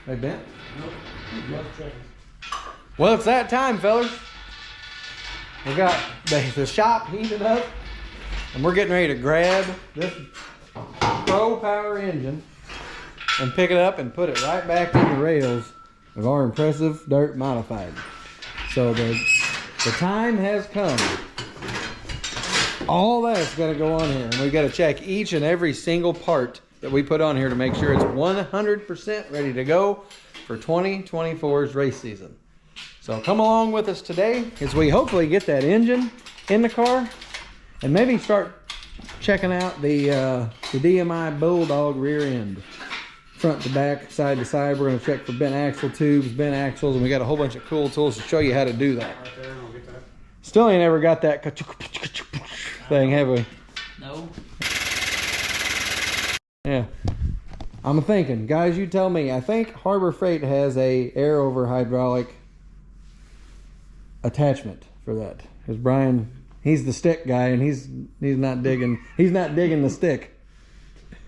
They bent? Nope. Well, it's that time, fellas. We got the shop heated up, and we're getting ready to grab this Pro Power engine and pick it up and put it right back in the rails of our impressive dirt modified. So the time has come. All that's got to go on here, and we got to check each and every single part that we put on here to make sure it's 100% ready to go for 2024's race season. So come along with us today as we hopefully get that engine in the car and maybe start checking out the DMI Bulldog rear end. Front to back, side to side. We're going to check for bent axle tubes, bent axles, and we got a whole bunch of cool tools to show you how to do that. Right there, I'll get that. Still ain't ever got that thing, have we? No. Yeah. I'm thinking, guys, you tell me. I think Harbor Freight has a air over hydraulic attachment for that. Because Brian, he's the stick guy, and he's not digging the stick.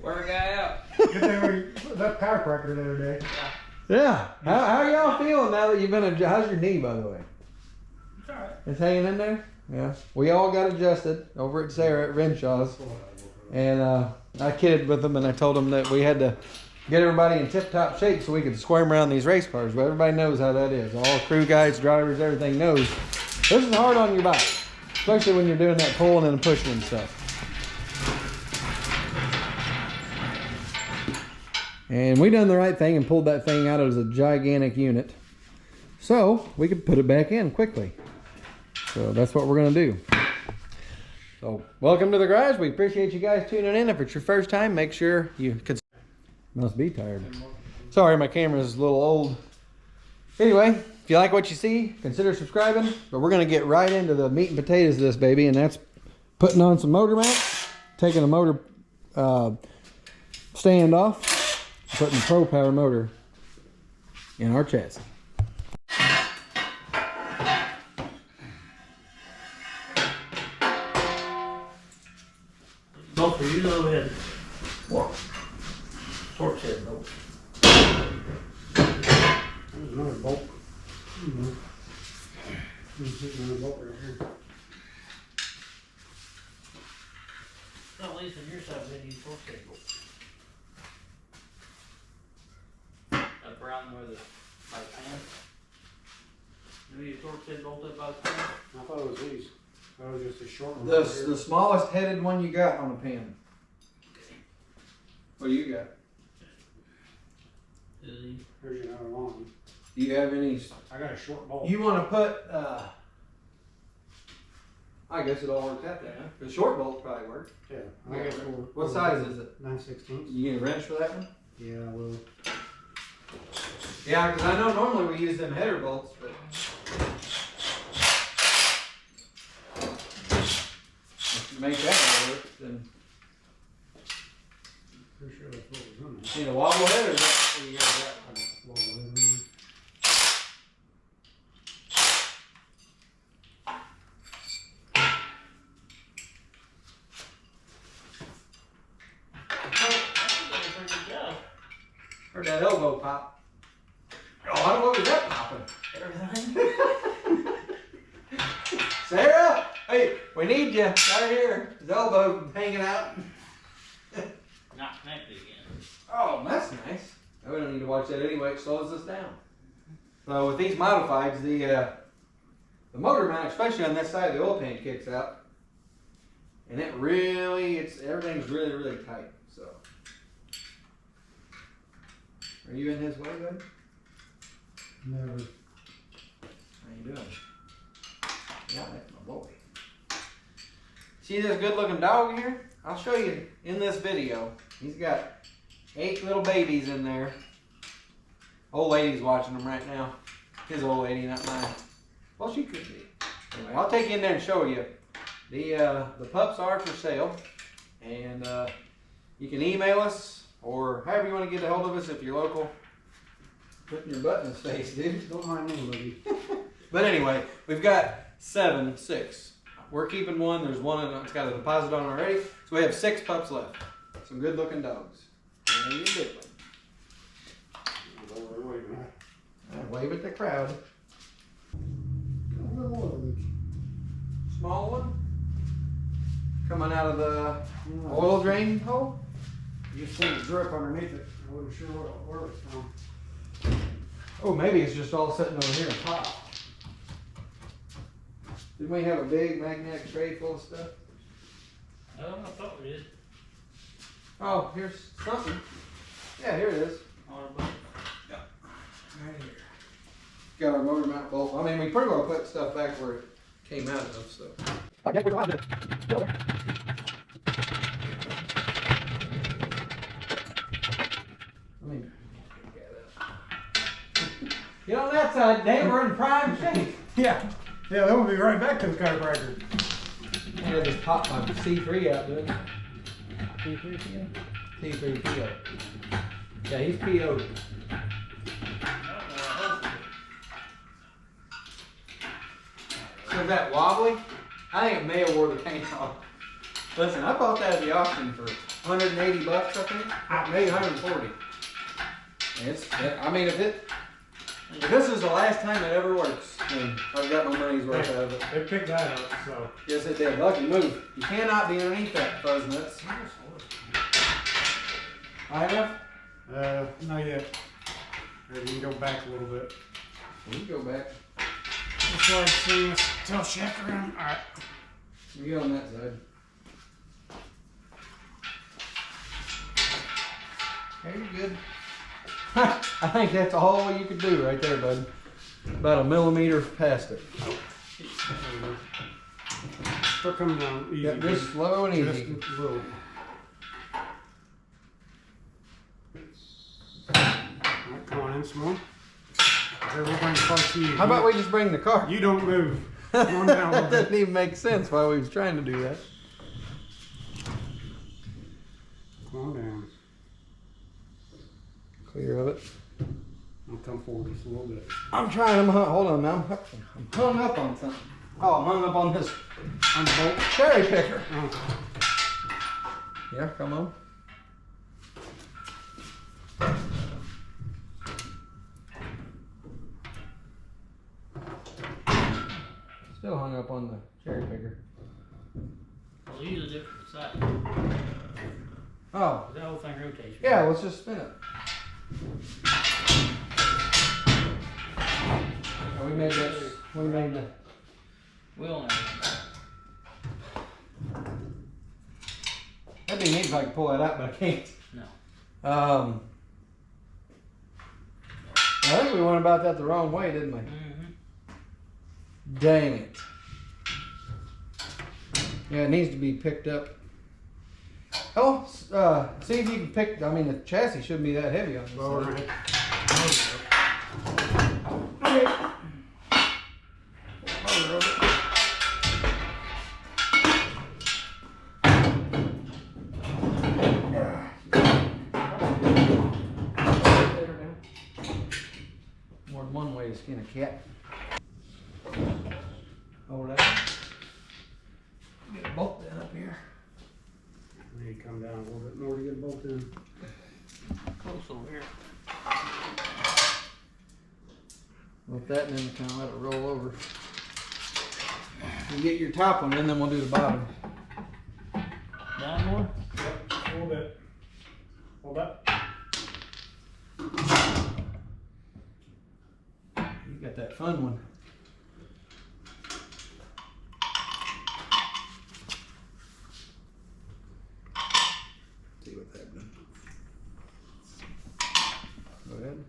Wear a guy out. That chiropractor the other day. Yeah. How y'all feeling now that you've been how's your knee, by the way? It's alright. It's hanging in there? Yeah. We all got adjusted over at Sarah at Renshaw's. And I kidded with them and I told them that we had to get everybody in tip-top shape so we could squirm around these race cars. But everybody knows how that is. All crew guides, drivers, everything knows. This is hard on your body. Especially when you're doing that pulling and pushing and stuff. And we done the right thing and pulled that thing out as a gigantic unit. So we could put it back in quickly. So that's what we're going to do. So welcome to the garage. We appreciate you guys tuning in. If it's your first time, make sure you can. Must be tired. Sorry, my camera's a little old. Anyway, if you like what you see, consider subscribing. But we're going to get right into the meat and potatoes of this baby. And that's putting on some motor mounts, taking a motor stand off, putting the Pro Power motor in our chassis. Both of you go ahead. What? Torque head bolt. There's another bolt. There's another bolt right here. No, at least on your side, they use torque head bolt. Up around where the by the pan. Do you use torque head bolt up by the pan? I thought it was these. That was just a short one. The smallest headed one you got on the pan. What do you got? Here's another long one. Do you have any? I got a short bolt. You want to put, I guess it all works out there, huh? The short bolt probably work. Yeah. I got What size is it? 9/16. You get a wrench for that one? Yeah, I will. Yeah, because I know normally we use them header bolts, but if you make that work, then Pretty sure that's what was on you need a wobble head or is that what you got that there. one? Wobble head on there. Heard that elbow pop. Oh, I don't know what was that popping. Everything? Sarah, hey, we need you right here. His elbow hanging out. Not connected again. Oh, that's nice. Oh, we don't need to watch that anyway. It slows us down. So with these modifieds, the motor mount, especially on this side, the oil pan kicks out, and it really, everything's really, really tight. So, are you in his way, bud? Never. How you doing? Yeah, that's my boy. See this good-looking dog here? I'll show you in this video. He's got 8 little babies in there. Old lady's watching them right now. His old lady, not mine. Well, she could be. Anyway, I'll take you in there and show you. The pups are for sale, and you can email us or however you want to get a hold of us if you're local. Putting your butt in his face, dude. Don't mind me, buddy. But anyway, we've got 6. We're keeping one. There's one that's got a deposit on already. So we have 6 pups left. Some good looking dogs. And you big one. Wave at the crowd. A little leak. Small one. Coming out of the oil drain hole. You just see the drip underneath it. I wasn't sure where it's from. Oh, maybe it's just all sitting over here on top. Didn't we have a big magnetic tray full of stuff? I thought we did. Oh, here's something. Yeah, here it is. Right Right here. Got our motor mount bolt. I mean, we pretty well put stuff back where it came out of, so. Okay, we're going to go there. I mean, get on that side, Dave. We're in prime shape. Yeah, that will be right back to the chiropractor. I just popped my C3 out, didn't I? C3 PO? C3 PO. Yeah, he's PO'd. So is that wobbly? I think it may have wore the paint off. Listen, I bought that at the auction for 180 bucks, I think. Maybe 140. I mean, if this is the last time it ever works, then I've got my money's worth out of it. They picked that up, so. Yes, it did. Lucky move. You cannot be underneath that fuzz nuts. High enough? Not yet. Maybe you can go back a little bit. We can go back. Just like seeing this tail shaft around. Alright. We go on that side. Okay, you're good. I think that's all you could do right there, bud. About a millimeter past it. Start coming down easy. Yeah, just slow and easy. Just a little. Alright, come on in some more. We'll bring the car to you. How about we just bring the car? You don't move. Come on down a little That bit. doesn't even make sense why we was trying to do that. Come on down. Clear of it. I'll come forward just a little bit. I'm trying. Hold on now. I'm hung up on something. Oh, I'm hung up on this unbolt cherry picker. Oh. Yeah, come on. Still hung up on the cherry picker. Well, use a different side. Oh, The whole thing rotates. yeah, let's just spin it. Oh, we made that. We made the. We'll know. That'd be neat if I could pull that out, but I can't. No. I think we went about that the wrong way, didn't we? Mm-hmm. Dang it. Yeah, it needs to be picked up. Oh, see if you can pick, I mean, the chassis shouldn't be that heavy on this. Lower thing. it. Okay. More than one way to skin a cat. Hold that. Get a bolt down up here. I need to come down a little bit more to get a bolt in. Close over here. With that, and then kind of let it roll over. You get your top one in, then we'll do the bottom. Down more? Yep, just a little bit. Hold up. You got that fun one. See what's happening. Go ahead.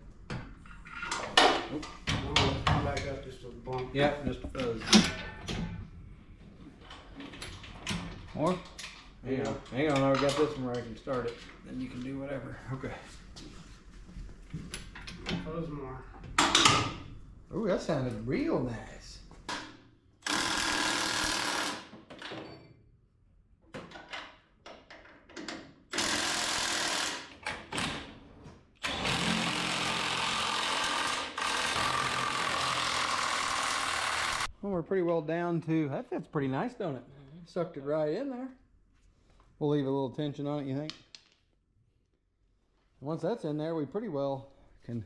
Come back up just a bump. Yep, just a fuzz. More? Hang on, hang on. I got this one where I can start it. Then you can do whatever. Okay. Fuzz more. Oh, that sounded real nice. Well, we're pretty well down to, that fits pretty nice, don't it? Sucked it right in there. We'll leave a little tension on it, you think? Once that's in there, we pretty well can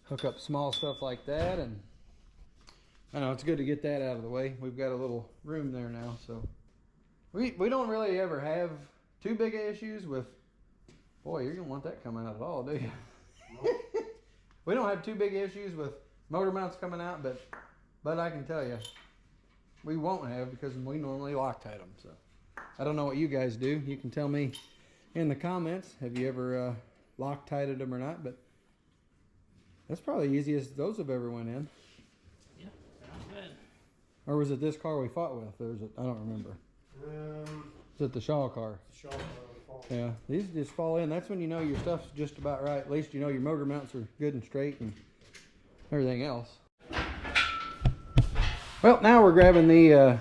hook up small stuff like that, and I know it's good to get that out of the way. We've got a little room there now, so we don't really ever have too big of issues with, boy, you're gonna want that coming out at all, do you? We don't have too big issues with motor mounts coming out, but I can tell you, we won't have, because we normally Loctite them. So I don't know what you guys do. You can tell me in the comments, have you ever Loctited them or not? But that's probably the easiest those have ever went in. Yeah, not bad. Or was it this car we fought with? I don't remember. Is it the Shaw car? Shaw car. Yeah, these just fall in. That's when you know your stuff's just about right. At least you know your motor mounts are good and straight and everything else. Well, now we're grabbing the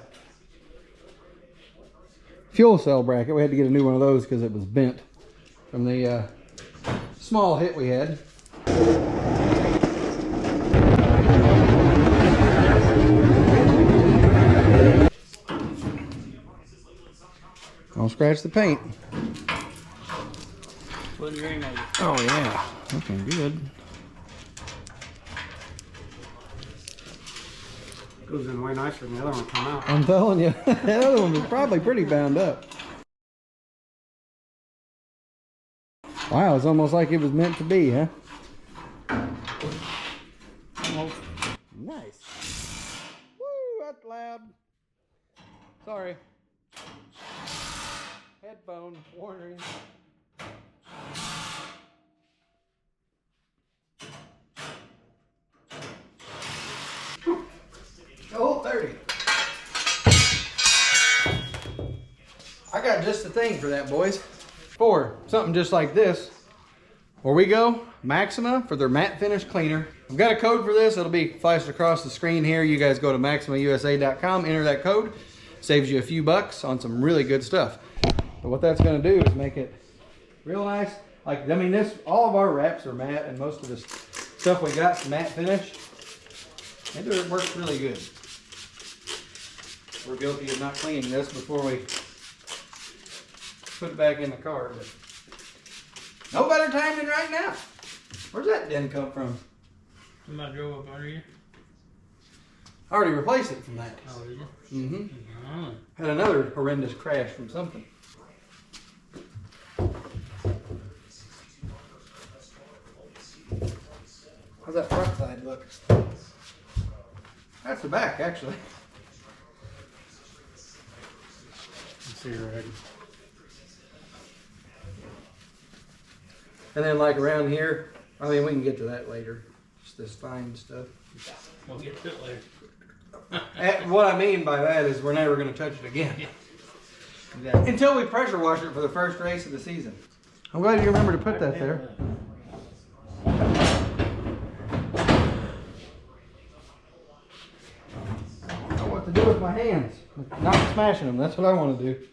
fuel cell bracket. We had to get a new one of those because it was bent from the small hit we had. Don't scratch the paint. Oh yeah, looking good. Goes in way nicer than the other one come out. I'm telling you, that other one was probably pretty bound up. Wow, it's almost like it was meant to be, huh? Almost. Nice. Woo, that's loud. Sorry. Headphone warning. Oh, 30. I got just the thing for that, boys. For something just like this. Where we go, Maxima for their matte finish cleaner. I've got a code for this. It'll be flashed across the screen here. You guys go to maximausa.com, enter that code. Saves you a few bucks on some really good stuff. But what that's going to do is make it real nice. Like, I mean, all of our wraps are matte, and most of the stuff we got is matte finish. And it works really good. We're guilty of not cleaning this before we put it back in the car. But no better time than right now. Where's that dent come from? Somebody drove up under you? I already replaced it from that. Oh, did you? Mm-hmm. Oh. Had another horrendous crash from something. How's that front side look? That's the back, actually. Let's see your head. And then like around here, I mean, we can get to that later. Just this fine stuff. We'll get to it later. What I mean by that is we're never going to touch it again. Yeah. Exactly. Until we pressure wash it for the first race of the season. I'm glad you remember to put that there. I don't know what to do with my hands. Not smashing them. That's what I want to do.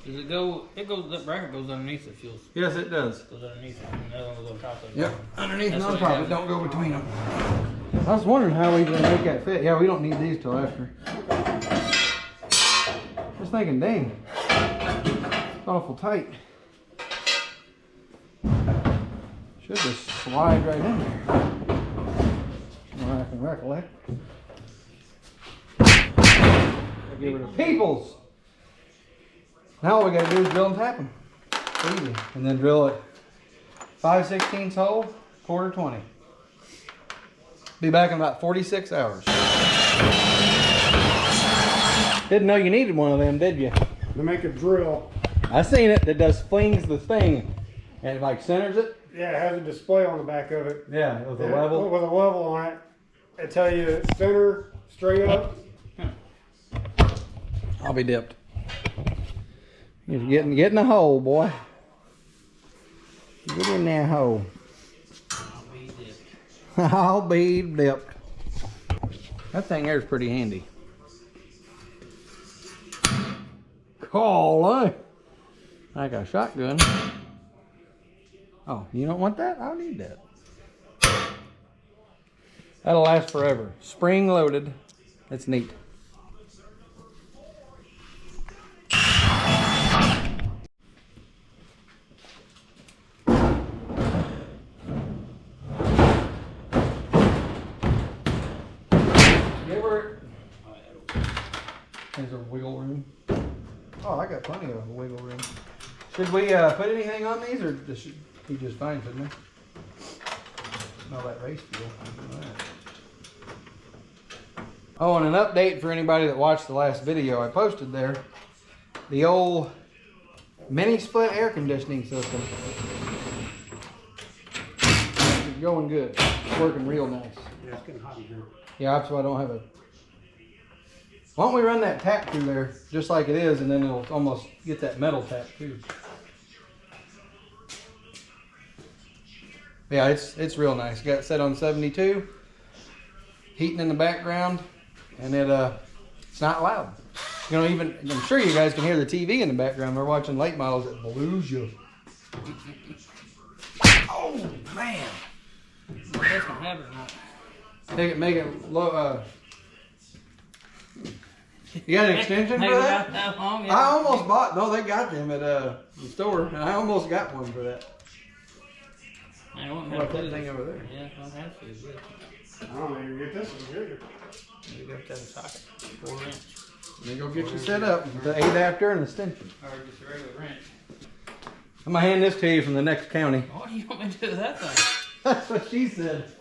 Does it go? It goes. That bracket goes underneath the fuel. Yes, it does. Goes underneath it, and the other one goes on top of it. Yep, underneath That's no what problem. it Don't go between them. I was wondering how we gonna make that fit. Yeah, we don't need these till after. Just thinking, dang, it's awful tight. Should just slide right in there. Well, I can recollect. I'll give it a Peoples. Now all we gotta do is drill and tap them. Easy. And then drill it 5/16 hole, 1/4 20. Be back in about 46 hours. Didn't know you needed one of them, did you? To make a drill. I seen it. That does flings the thing. And it like centers it. Yeah, it has a display on the back of it. Yeah, with a Yeah, level. with a level on it. It tell you it's center, straight up. I'll be dipped. You're getting a hole, boy. Get in that hole. I'll be dipped. I'll be dipped. That thing there's pretty handy. Call, eh? Like a shotgun. Oh, you don't want that? I don't need that. That'll last forever. Spring loaded. That's neat. There's a wiggle room. Oh, I got plenty of wiggle room. Should we put anything on these, or he just fine, shouldn't he? Smell that race fuel. Oh, and an update for anybody that watched the last video I posted there. The old mini split air conditioning system. It's going good. It's working real nice. Yeah, it's getting hot in here. Yeah, that's why I don't have a... Why don't we run that tap through there just like it is, and then it'll almost get that metal tap too. Yeah, it's real nice. Got it set on 72, heating in the background, and it's not loud. You know, even I'm sure you guys can hear the TV in the background. We're watching late models that blues you. Oh man! That's gonna happen now. Make it low. You got an extension for that? That long, yeah. I almost bought. No, they got them at the store, and I almost got one for that. I don't What have that to. thing over there? Yeah, I don't have to. Good. I don't even get this one here. You got that socket, 4 inch, They go get you set up with the adapter and the extension. or just a regular wrench. I'm gonna hand this to you from the next county. What do you want me to do with that thing? That's what she said.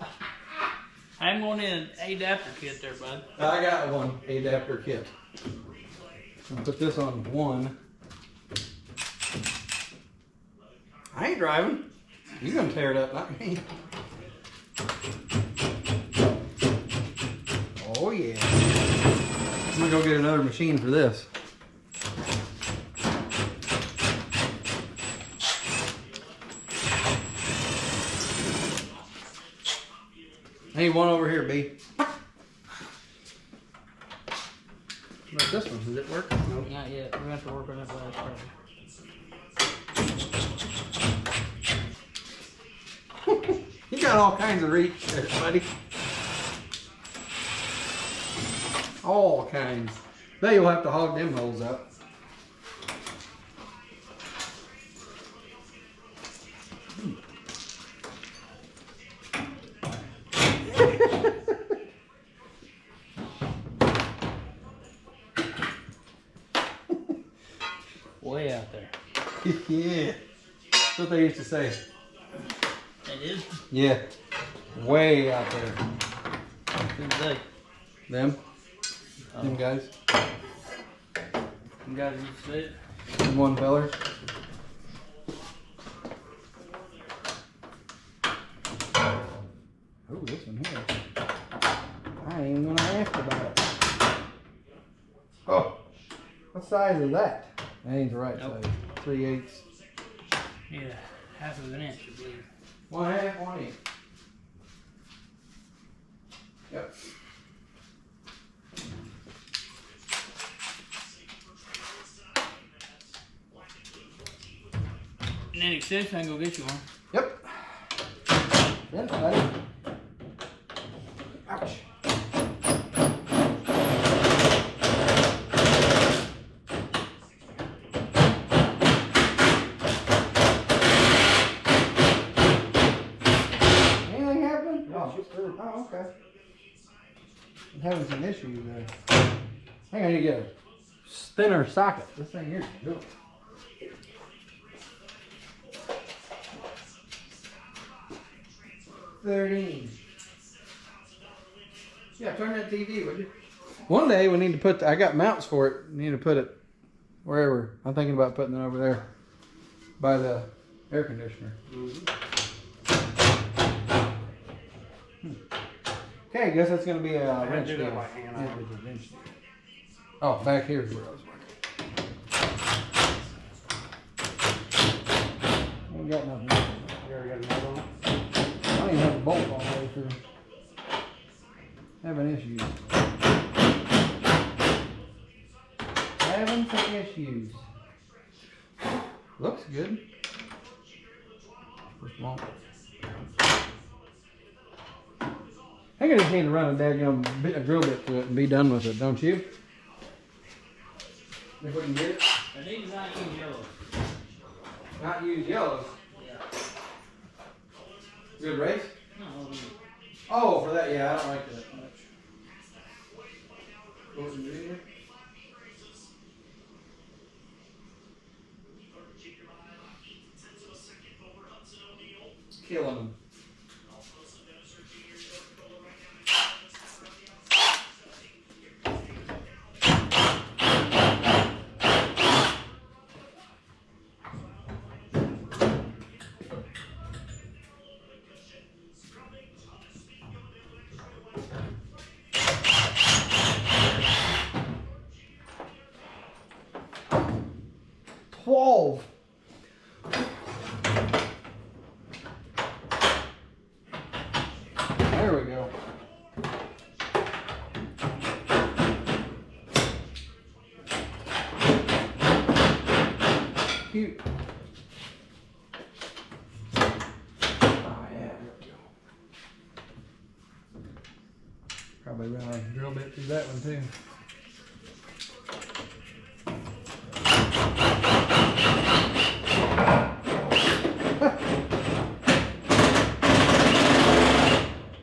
I'm going in an adapter kit there, bud. I got one adapter kit. I'll put this on one. I ain't driving. You're gonna tear it up, not me. Oh yeah. I'm gonna go get another machine for this. I need one over here, B. What about this one? Does it work? Nope. Not yet. We're gonna have to work on that last part. You got all kinds of reach there, buddy. All kinds. Bet you'll have to hog them holes up. Way out there. Yeah. That's what they used to say. It is. Yeah. Way out there. Who's they? Them? Oh. Them guys? You guys used to see it? Them one fellers? Oh, this one here. I ain't even gonna ask about it. Oh. What size is that? That ain't the right Nope. size. 3/8. Yeah, half of an inch, I believe. 1/2, 1/8. Yep. And any extension, I can go get you one. Yep. Yeah, buddy. Ouch. Anything happen? Oh, okay. I'm having some issues there. I think I need to get a thinner socket. This thing here is good. Yeah, turn that TV, would you? One day we need to put, I got mounts for it. We need to put it wherever. I'm thinking about putting it over there by the air conditioner. Okay, I guess that's going to be a wrench do deal. that by hand. Yeah, with a wrench deal. Oh, back here is where I was working. Ain't got nothing. You already got another one? I don't even have a bolt all the way through. Having issues. Having some issues. Looks good. Just won't. I think think I just need to run a drill bit to it and be done with it, don't you? If we can get it. I need to not use yellow. Not use yellows. Yeah. Good race? No, Oh, for that, yeah, I don't like that much. What was it doing here? Killing them. There we go. Cute. Oh yeah, there we go. Probably run a drill bit through that one too.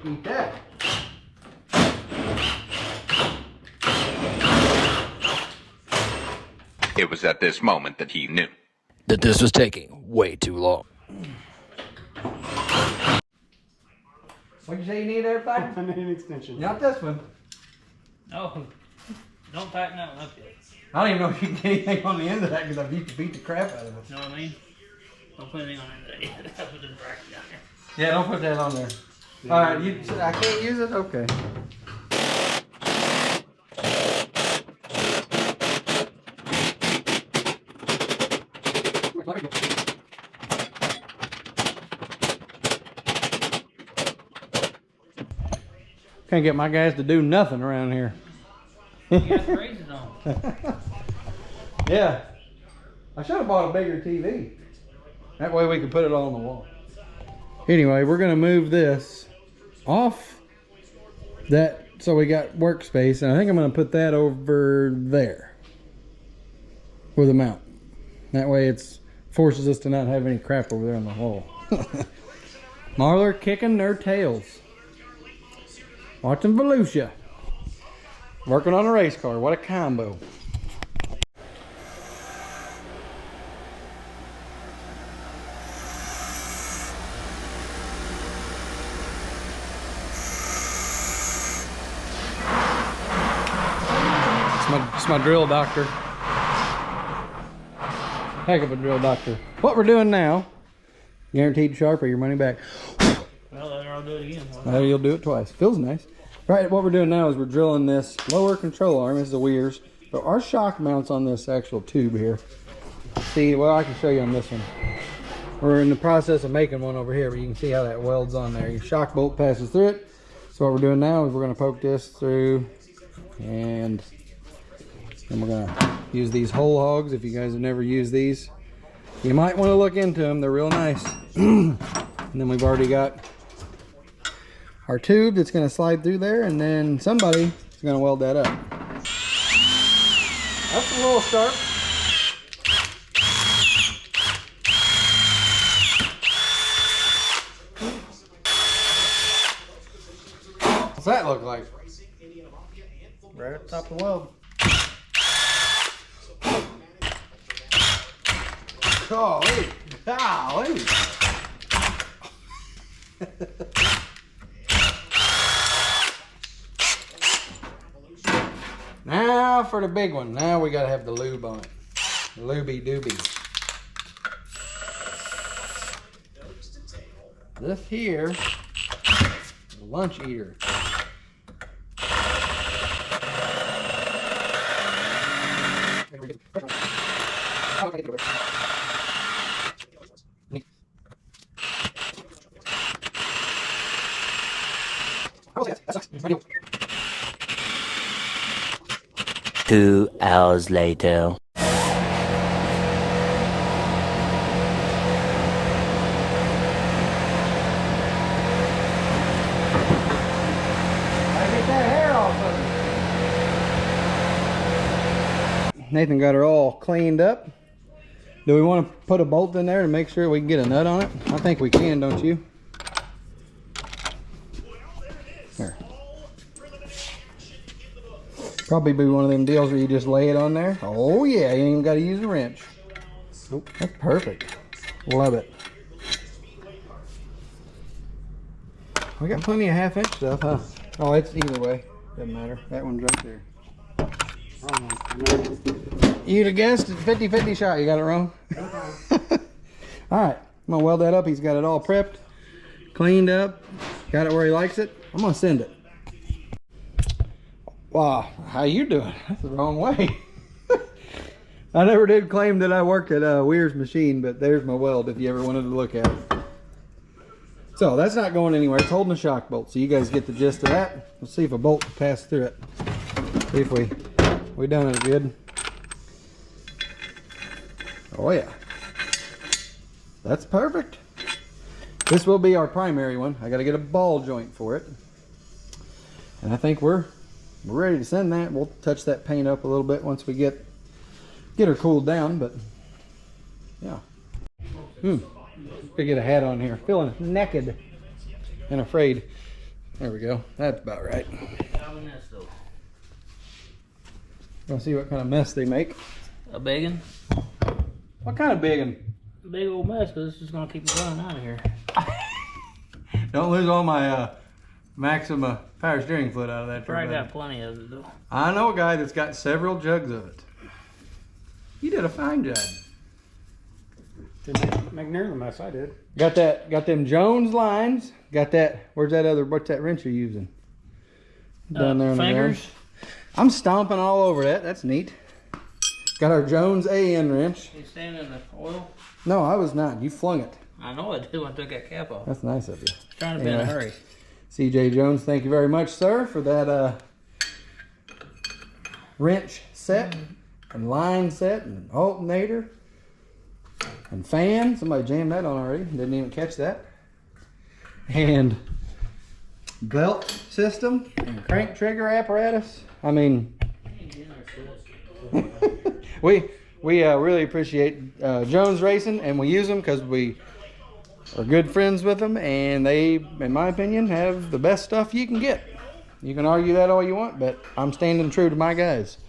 Eat that. It was at this moment that he knew that this was taking way too long. What'd you say you need there, Patrick? I need an extension. Not this one. no, don't tighten that one up yet. I don't even know if you can get anything on the end of that because I used to beat the crap out of it. You know what I mean? Don't put anything on it today. That's what the bracket down there. Yeah, don't put that on there. All right, I can't use it? Okay. Can't get my guys to do nothing around here. You got the races on. Yeah. I should have bought a bigger TV. That way we could put it all on the wall. Anyway, we're going to move this off that so we got workspace. And I think I'm going to put that over there with a mount. That way it forces us to not have any crap over there on the wall. Marler kicking their tails. Watching Volusia. Working on a race car. What a combo. It's my drill doctor. Heck of a drill doctor. What we're doing now, guaranteed sharp or your money back. Well, then I'll do it again. Well, you'll do it twice. Feels nice. Right, what we're doing now is we're drilling this lower control arm. This is the Wehrs. So our shock mounts on this actual tube here. See, well, I can show you on this one. We're in the process of making one over here, but you can see how that welds on there. Your shock bolt passes through it. So what we're doing now is we're going to poke this through, and then we're going to use these hole hogs. If you guys have never used these, you might want to look into them. They're real nice. And then we've already got our tube that's going to slide through there, and then somebody is going to weld that up. That's a little sharp. What's that look like? Right at the top of the weld. Golly. Golly. Now for the big one. Now we gotta have the lube on it. Lubey doobie. This here, the lunch eater. Two hours later. Nathan got her all cleaned up. Do we want to put a bolt in there to make sure we can get a nut on it? I think we can, don't you? Here. Probably be one of them deals where you just lay it on there. Oh yeah, you ain't even got to use a wrench. Nope, that's perfect. Love it. We got plenty of half-inch stuff, huh? Oh, it's either way. Doesn't matter. That one's right there. You'd have guessed it's 50-50 shot. You got it wrong. All right, I'm gonna weld that up. He's got it all prepped, cleaned up, got it where he likes it. I'm gonna send it. Wow, how you doing? That's the wrong way. I never did claim that I worked at Wehrs Machine, but there's my weld if you ever wanted to look at it. So that's not going anywhere. It's holding a shock bolt, so you guys get the gist of that. Let's see if a bolt passed through it. See if we done it good. Oh yeah, that's perfect. This will be our primary one. I got to get a ball joint for it, and I think we're ready to send that. We'll touch that paint up a little bit once we get her cooled down. But yeah, gotta get a hat on here. Feeling naked and afraid. There we go. That's about right. Want to see what kind of mess they make? A big one? What kind of big one? Big old mess, because this is going to keep it running out of here. Don't lose all my Maxima power steering fluid out of that. Probably got plenty of it, though. I know a guy that's got several jugs of it. You did a fine job. Didn't make near the mess I did. Got them Jones lines. Got that. Where's that other? What's that wrench you're using? Down there on fingers. the ground. I'm stomping all over that. That's neat. Got our Jones AN wrench. You standing in the oil? No, I was not. You flung it. I know I did when I took that cap off. That's nice of you. Trying to be in a hurry. CJ Jones, thank you very much, sir, for that wrench set and line set and alternator and fan. Somebody jammed that on already. Didn't even catch that. And belt system and crank trigger apparatus. I mean, we really appreciate Jones Racing, and we use them because we are good friends with them, and they, in my opinion, have the best stuff you can get. You can argue that all you want, but I'm standing true to my guys.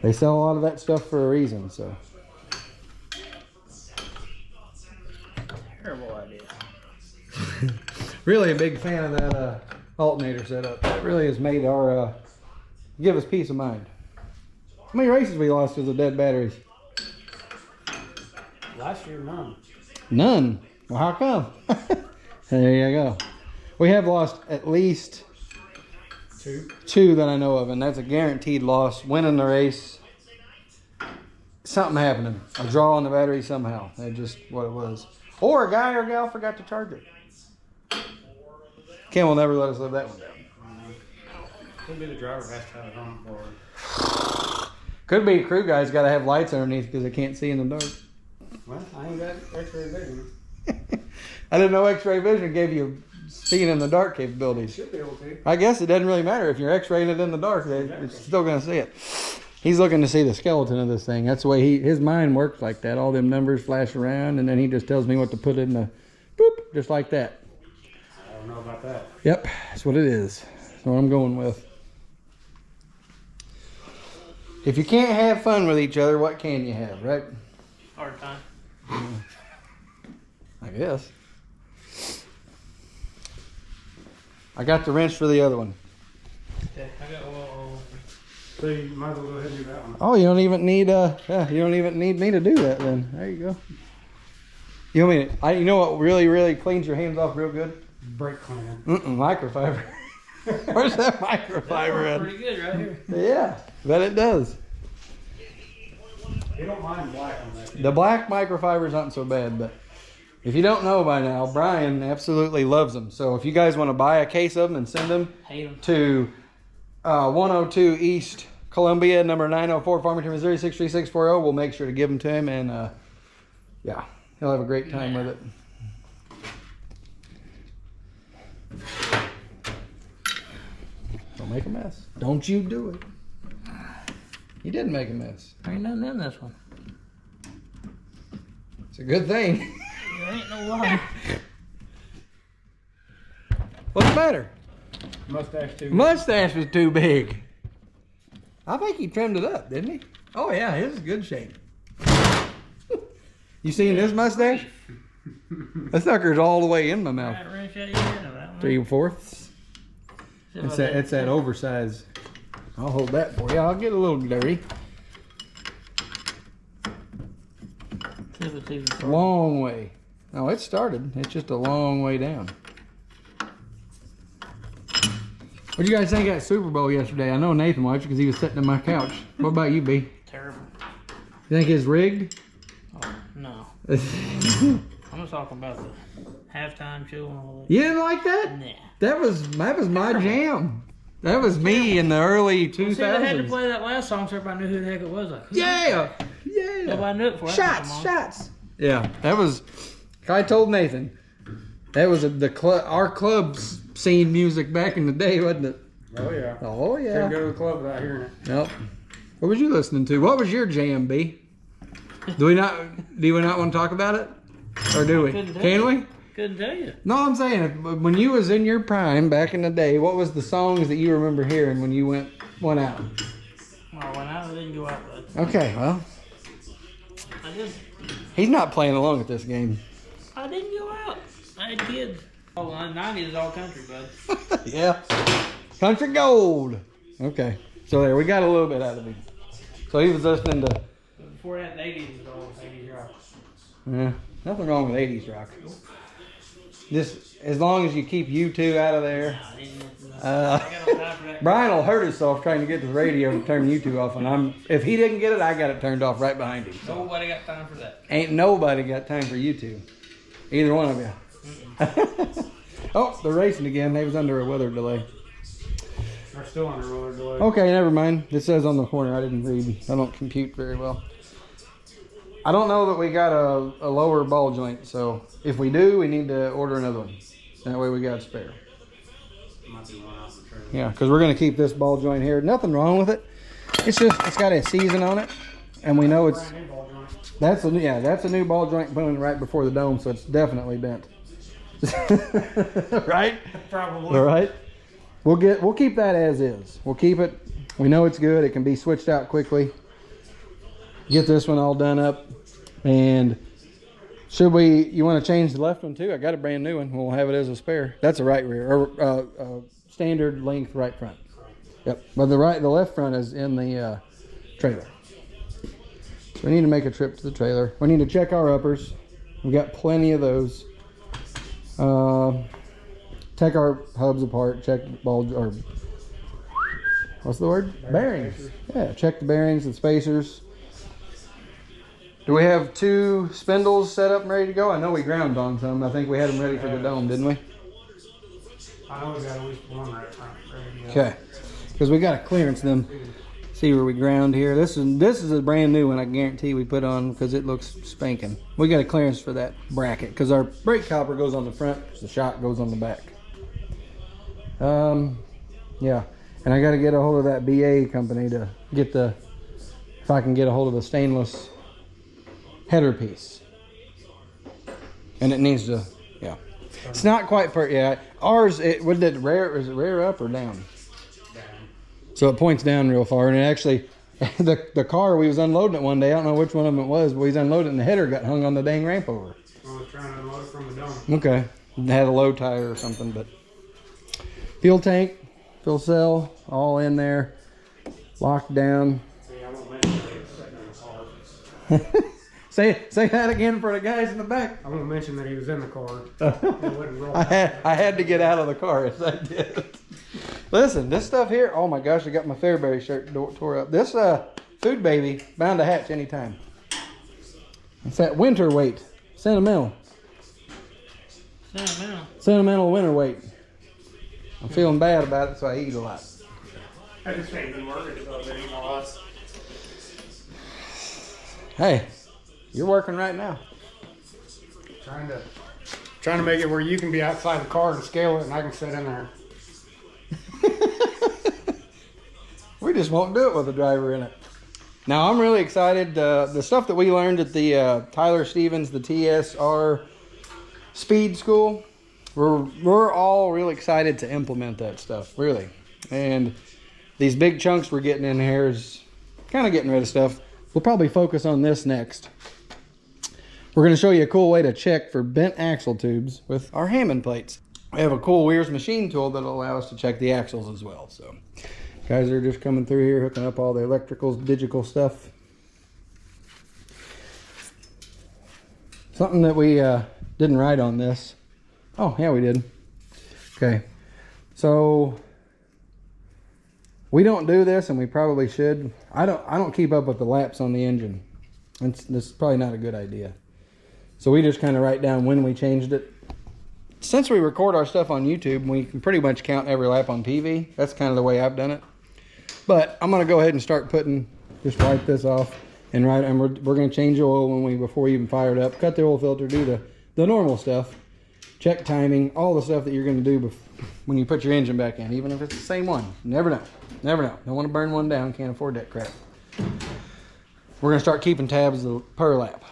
They sell a lot of that stuff for a reason, so. Terrible idea. Really a big fan of that alternator setup. That really has made our, give us peace of mind. How many races we lost because of dead batteries? Last year, none. None? Well, how come? There you go. We have lost at least two that I know of, and that's a guaranteed loss. Winning the race, something happening. A draw on the battery somehow. That's just what it was. Or a guy or gal forgot to charge it. Ken will never let us live that one down. Could be the driver has to have it on, or Could be crew guys got to have lights underneath because they can't see in the dark. well, I ain't got X-ray vision. I didn't know X-ray vision gave you seeing in the dark capabilities. Should be able to. I guess it doesn't really matter if you're X-raying it in the dark; it's still going to see it. He's looking to see the skeleton of this thing. That's the way his mind works like that. All them numbers flash around, and then he just tells me what to put in the boop, just like that. I don't know about that. Yep, that's what it is. That's what I'm going with. If you can't have fun with each other, what can you have, right? Hard time. I guess. I got the wrench for the other one. Okay, I got oil. So you might as well go ahead and do that one. Oh, you don't even need you don't even need me to do that then. There you go. You know what you know what really cleans your hands off real good? Brake cleaner. Microfiber. Where's that microfiber at? Pretty good right here. Yeah, bet it does. You don't mind black on that. The black microfiber's not so bad, but if you don't know by now, Brian absolutely loves them. So if you guys want to buy a case of them and send them to 102 East Columbia, number 904 Farmington, Missouri 63640, we'll make sure to give them to him, and yeah, he'll have a great time with it. Don't make a mess. Don't you do it. He did make a mess. There ain't nothing in this one. It's a good thing. There ain't no lie. What's the matter? Mustache too. Mustache was too big. I think he trimmed it up, didn't he? Oh yeah, his is good shape. You seen this mustache? That sucker's all the way in my mouth. Right, wrench out your head of that one. 3/4. It's that oversized. I'll hold that for you. I'll get a little dirty. See if it's even started. Long way. No, it started. It's just a long way down. What do you guys think of that Super Bowl yesterday? I know Nathan watched because he was sitting on my couch. What about you, B? Terrible. You think it's rigged? Oh, no. I'm just talking about the halftime show and all that. You didn't like that? Nah. That was my jam. That was me in the early 2000s. See, they had to play that last song so everybody knew who the heck it was. Like, Yeah, yeah. Nobody knew it before. Shots. Yeah, that was. I told Nathan, that was our club's scene music back in the day, wasn't it? Oh yeah. Oh yeah. Couldn't go to the club without hearing it. Nope. What was you listening to? What was your jam, B? Do we not want to talk about it, or do we? Can we? Couldn't tell you. No, I'm saying when you was in your prime back in the day, what was the songs that you remember hearing when you went out? Oh, when I didn't go out, but Okay, well, I did. he's not playing along at this game. I didn't go out. I had kids. Oh, well, 90s is all country, bud. Yeah. Country gold. Okay. So there, we got a little bit out of him. So he was listening to. Before that, the 80s was all 80s rock. Yeah. Nothing wrong with 80s rock. Just as long as you keep U2 out of there. I didn't I got no time for that. Brian will hurt himself trying to get to the radio and turn U2 off, and if he didn't get it, I got it turned off right behind him. So. Nobody got time for that. Ain't nobody got time for U2. Either one of you. Oh, they're racing again. They was under a weather delay. They're still under roller delay. Okay, never mind. It says on the corner. I didn't read. I don't compute very well. I don't know that we got a lower ball joint, so if we do, we need to order another one. That way we got a spare. Might be one off the trailer. Yeah, because we're going to keep this ball joint here. Nothing wrong with it. It's just, it's got a season on it, and we know it's, Brand new ball joint. that's a new ball joint put in right before the dome, so it's definitely bent. Right? Probably. All right. We'll keep that as is. We'll keep it. We know it's good. It can be switched out quickly. Get this one all done up, and you want to change the left one too? I got a brand new one. We'll have it as a spare. That's a right rear or standard length right front. Yep. But the left front is in the trailer. So we need to make a trip to the trailer. We need to check our uppers. We got plenty of those. Take our hubs apart. Check or what's the word? Bearings. Yeah. Check the bearings and spacers. Do we have 2 spindles set up and ready to go? I know we ground on some. I think we had them ready for the dome, didn't we? I know we got at least one right front ready. Okay. Because we got to clearance them. See where we ground here. This is a brand new one. I guarantee we put on because it looks spanking. We got a clearance for that bracket because our brake copper goes on the front. The shock goes on the back. Yeah. And I got to get a hold of that BA company to get if I can get a hold of the stainless header piece, and it needs to, yeah. It's not quite yeah. Ours, is it rear up or down? Down. So it points down real far, and it actually, the car we was unloading it one day. I don't know which one of them it was, but we was unloading it, and the header got hung on the dang ramp over. I was trying to unload it from the dome. Okay, it had a low tire or something, but fuel tank, fuel cell, all in there, locked down. See, I won't mention that he was sitting in the car. Say that again for the guys in the back. I won't mention that he was in the car. It wouldn't roll. I had to get out of the car, yes I did. Listen, this stuff here, oh my gosh, I got my Fairberry shirt tore up. This food baby, bound to hatch anytime. It's that winter weight, sentimental winter weight. I'm feeling bad about it, so I eat a lot. I just ain't been working, so I've been eating a lot. Hey, you're working right now. Trying to make it where you can be outside the car and scale it, and I can sit in there. We just won't do it with a driver in it. Now I'm really excited. The stuff that we learned at the Tyler Stevens, the TSR Speed School, we're all really excited to implement that stuff, really. And these big chunks we're getting in here is kind of getting rid of stuff. We'll probably focus on this next. We're going to show you a cool way to check for bent axle tubes with our Hammond plates. We have a cool Wehrs Machine tool that'll allow us to check the axles as well. So guys are just coming through here, hooking up all the electricals, digital stuff. Something that we didn't write on this. Oh, yeah, we did. Okay. So we don't do this, and we probably should. I don't keep up with the laps on the engine. This is probably not a good idea. So we just kind of write down when we changed it. Since we record our stuff on YouTube, we can pretty much count every lap on PV. That's kind of the way I've done it. But I'm going to go ahead and start just wipe this off. And we're going to change oil before we even fire it up. Cut the oil filter, do the normal stuff. Check timing, all the stuff that you're going to do when you put your engine back in, even if it's the same one. Never know. Never know. Don't want to burn one down. Can't afford that crap. We're going to start keeping tabs per lap.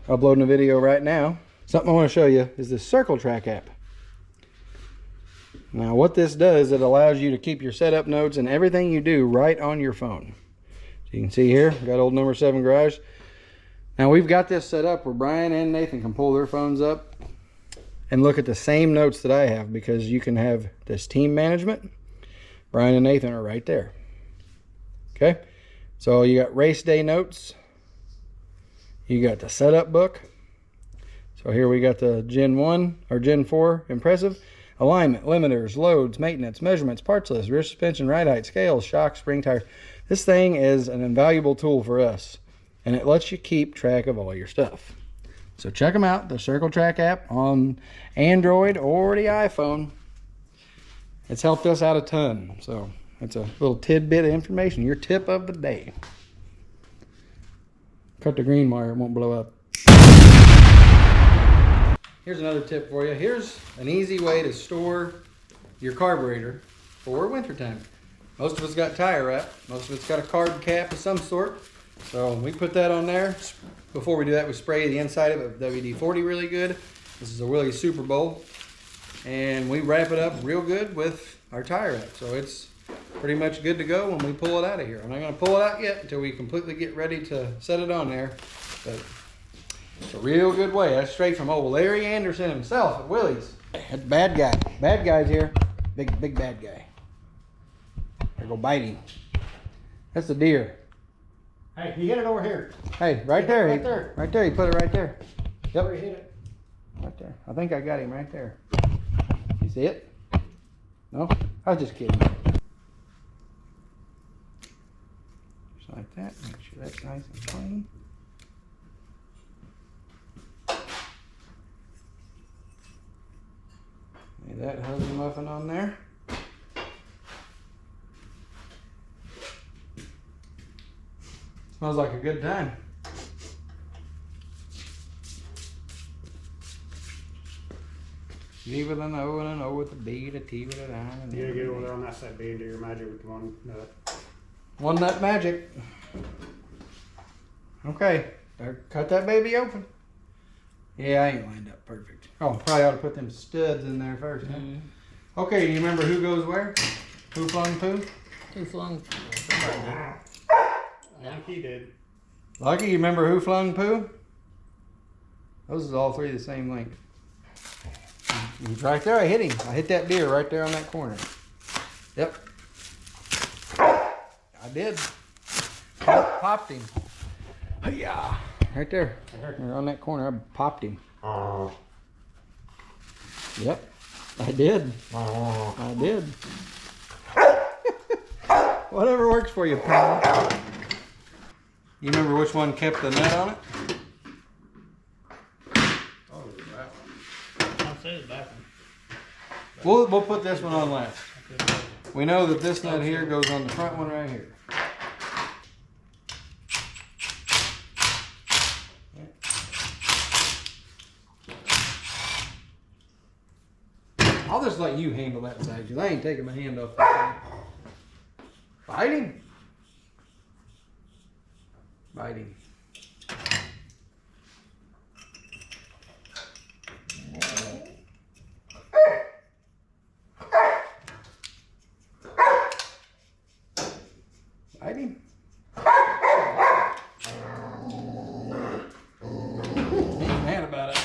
Uploading a video right now. Something I want to show you is this Circle Track app. Now what this does, it allows you to keep your setup notes and everything you do right on your phone. So you can see here, got old number 7 garage. Now we've got this set up where Brian and Nathan can pull their phones up and look at the same notes that I have, because you can have this team management. Brian and Nathan are right there. Okay, so you got race day notes. You got the setup book. So here we got the Gen 1 or Gen 4 impressive. Alignment, limiters, loads, maintenance, measurements, parts list, rear suspension, ride height, scales, shocks, spring tires. This thing is an invaluable tool for us, and it lets you keep track of all your stuff. So check them out, the Circle Track app on Android or the iPhone. It's helped us out a ton. So it's a little tidbit of information, your tip of the day. Cut the green wire, it won't blow up. Here's another tip for you. Here's an easy way to store your carburetor for wintertime. Most of it's got tire wrap. Most of it's got a carb cap of some sort. So we put that on there. Before we do that, we spray the inside of it with WD-40 really good. This is a Willie Super Bowl. And we wrap it up real good with our tire wrap. So it's pretty much good to go when we pull it out of here. I'm not going to pull it out yet until we completely get ready to set it on there. But it's a real good way. That's straight from old Larry Anderson himself at Willie's. That's bad guy. Bad guy's here. Big bad guy. There, go bite him. That's the deer. Hey, he hit it over here. Hey, right there. Right there. Right there. He put it right there. Yep. Where he hit it. Right there. I think I got him right there. You see it? No? I was just kidding. Just like that. Make sure that's nice and clean. Lay that husband muffin on there. Smells like a good time. G with an O and an O with a B, a T with an I. And You gotta get over there on that side, B, and do your magic with one nut. One nut magic. Okay, cut that baby open. Yeah, I ain't lined up perfect. Oh, probably ought to put them studs in there first. Huh? Okay, do you remember who goes where? Who flung poo? Who flung? I think he did. Lucky, you remember who flung poo? Those is all three the same length. He's right there. I hit him. I hit that deer right there on that corner. Yep. I did. Popped him. Yeah. Right there. On that corner. I popped him. Yep. I did. I did. Whatever works for you, pal. You remember which one kept the nut on it? Oh, I'll say the back We'll one. put this one on last. We know that this nut here goes on the front one right here. I'll just let you handle that side because I ain't taking my hand off that thing. Fight him. biting. Biting. Ain't mad about it.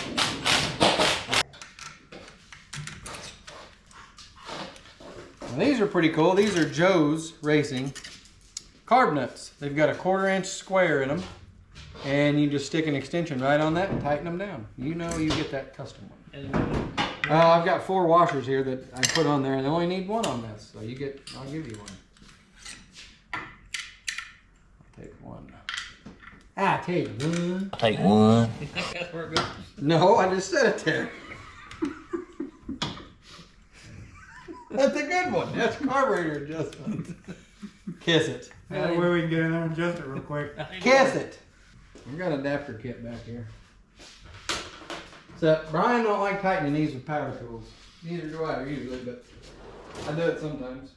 Now these are pretty cool. These are Joe's Racing carb nuts. They've got a 1/4 inch square in them, and you just stick an extension right on that and tighten them down. You know you get that custom one. I've got 4 washers here that I put on there, and they only need 1 on this, so you get. I'll give you one. I'll take 1. Take 1. Take 1. You think that's where it goes? No, I just set it there. That's a good one. That's carburetor adjustment. Kiss it. That way we can get in there and adjust it real quick. Kiss it. We've got an adapter kit back here. So Brian don't like tightening these with power tools. Neither do I usually, but I do it sometimes.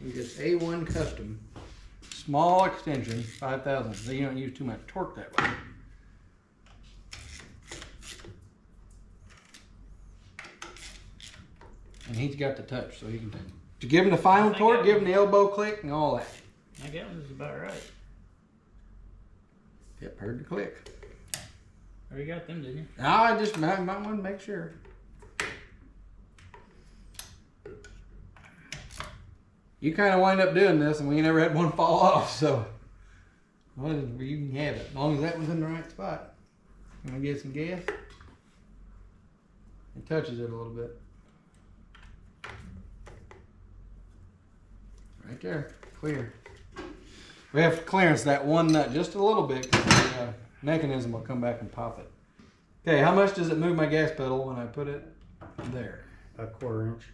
You get A1 custom. Small extension, 5,000. So you don't use too much torque that way. And he's got the touch, so he can take it. To give him the final torque, give him the elbow click and all that. I guess this is about right. Yep, heard the click. Already got them, didn't you? No, I just might want to make sure. You kind of wind up doing this, and we never had one fall off, so well, you can have it as long as that one's in the right spot. You want to get some gas? It touches it a little bit. Right there, clear. We have to clearance that one nut just a little bit because the mechanism will come back and pop it. Okay, how much does it move my gas pedal when I put it there? A 1/4 inch.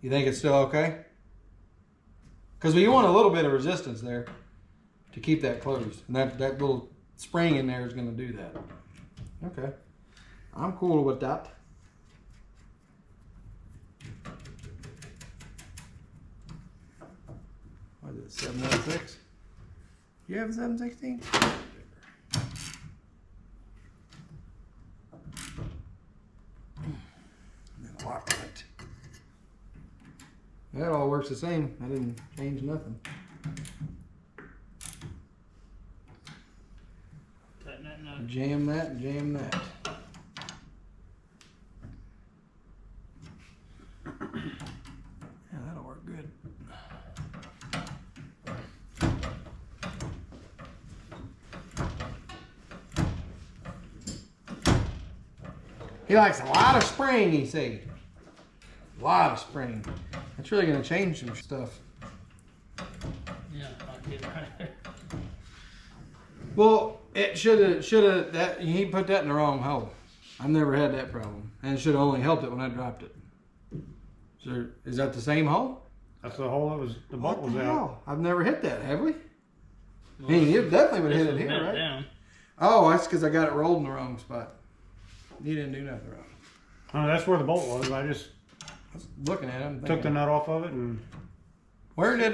You think it's still okay? Because we want a little bit of resistance there to keep that closed. And that little spring in there is going to do that. Okay. I'm cool with that. What is it, 716? You have a 716? And lock it. That all works the same. I didn't change nothing. Tighten that nut. Jam that and jam that. Yeah, that'll work good. He likes a lot of spring, he say. A lot of spring. That's really gonna change some stuff. Yeah, I get it right there. Well, it should have, that he put that in the wrong hole. I've never had that problem. And it should have only helped it when I dropped it. So, is that the same hole? That's the hole that was, the bolt was out. Hell? I've never hit that, have we? I mean, you definitely would have hit it here, right? Down. Oh, that's because I got it rolled in the wrong spot. You didn't do nothing wrong. Oh, that's where the bolt was. I just I was looking at him. took the nut off of it and... Where did,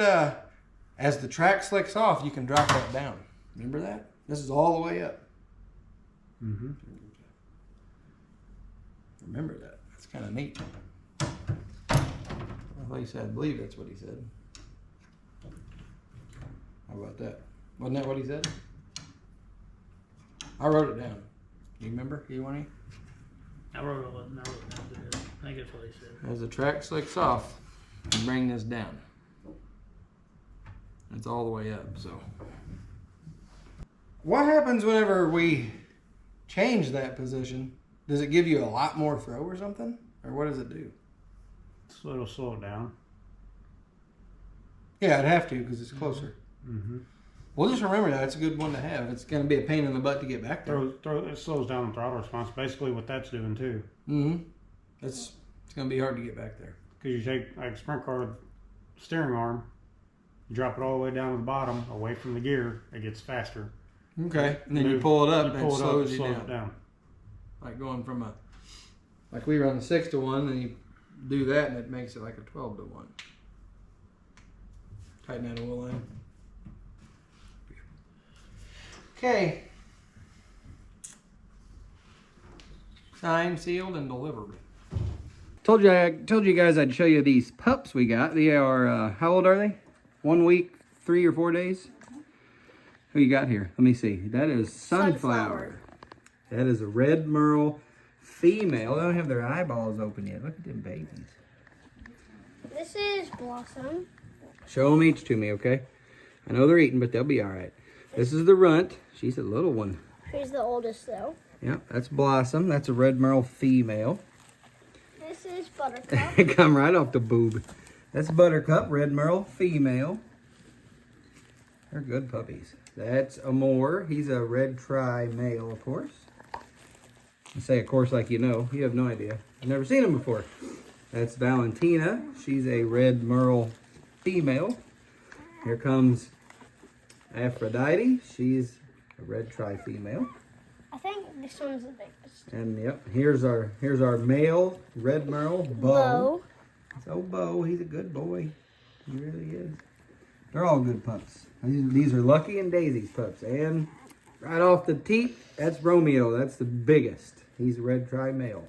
as the track slicks off, you can drop that down. Remember that? This is all the way up. Mm-hmm. Remember that. That's kind of neat. At least I believe that's what he said. How about that? Wasn't that what he said? I wrote it down. Do you remember? You want to? I wrote it down. I think that's what he said. As the track slicks off, you bring this down. It's all the way up, so. What happens whenever we change that position? Does it give you a lot more throw or something? Or what does it do? So it'll slow it down. Yeah, I'd have to because it's closer. Mm-hmm. Well, just remember that. It's a good one to have. It's going to be a pain in the butt to get back there. It slows down the throttle response. Basically what that's doing too. Mm-hmm. It's going to be hard to get back there. Because you take like a sprint car steering arm, you drop it all the way down to the bottom, away from the gear, it gets faster. Okay. And then you pull it up and it pull slows it you it down. down. Like going from a, like we run the 6-to-1 and you do that and it makes it like a 12-to-1. Tighten that oil in. Okay. Signed, sealed, and delivered. Told you guys I'd show you these pups we got. They are, how old are they? 1 week, 3 or 4 days? Who you got here? Let me see. That is Sunflower. That is a red merle female. They don't have their eyeballs open yet. Look at them babies. This is Blossom. Show them each to me, okay? I know they're eating, but they'll be all right. This is the runt. She's a little one. Here's the oldest, though. Yep, that's Blossom. That's a red merle female. This is Buttercup. Come right off the boob. That's Buttercup, red merle female. They're good puppies. That's Amore. He's a red tri male, of course. I say, of course, like you know. You have no idea. I've never seen him before. That's Valentina. She's a red merle female. Here comes Aphrodite. She's a red tri female. I think this one's the biggest. And yep, here's our male red merle, Bo. So Bo, he's a good boy. He really is. They're all good pups. These are Lucky and Daisy's pups. And right off the teeth, that's Romeo. That's the biggest. He's a red tri male.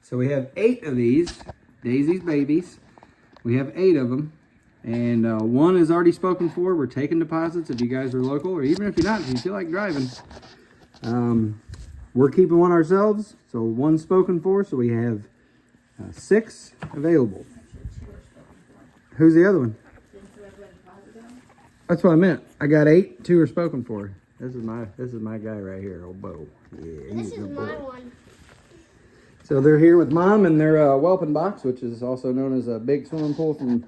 So we have 8 of these, Daisy's babies. We have 8 of them. And one is already spoken for. We're taking deposits if you guys are local, or even if you're not, if you feel like driving. We're keeping one ourselves, so one's spoken for, so we have 6 available. Who's the other one? That's what I meant. I got 8, 2 are spoken for. This is my guy right here, old Bo. Yeah, This is my one. So they're here with Mom in their whelping box, which is also known as a big swimming pool from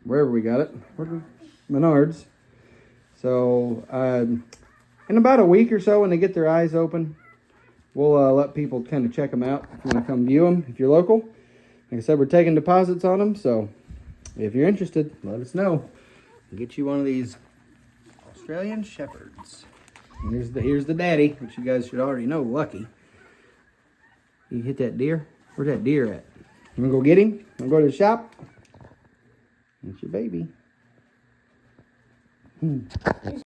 wherever we got it. Menards. So in about a week or so, when they get their eyes open, we'll let people kind of check them out if you want to come view them if you're local. Like I said, we're taking deposits on them, so if you're interested, let us know. We'll get you one of these Australian Shepherds. And here's the daddy, which you guys should already know, Lucky. You hit that deer? Where's that deer at? You want to go get him? Want to go to the shop? That's your baby.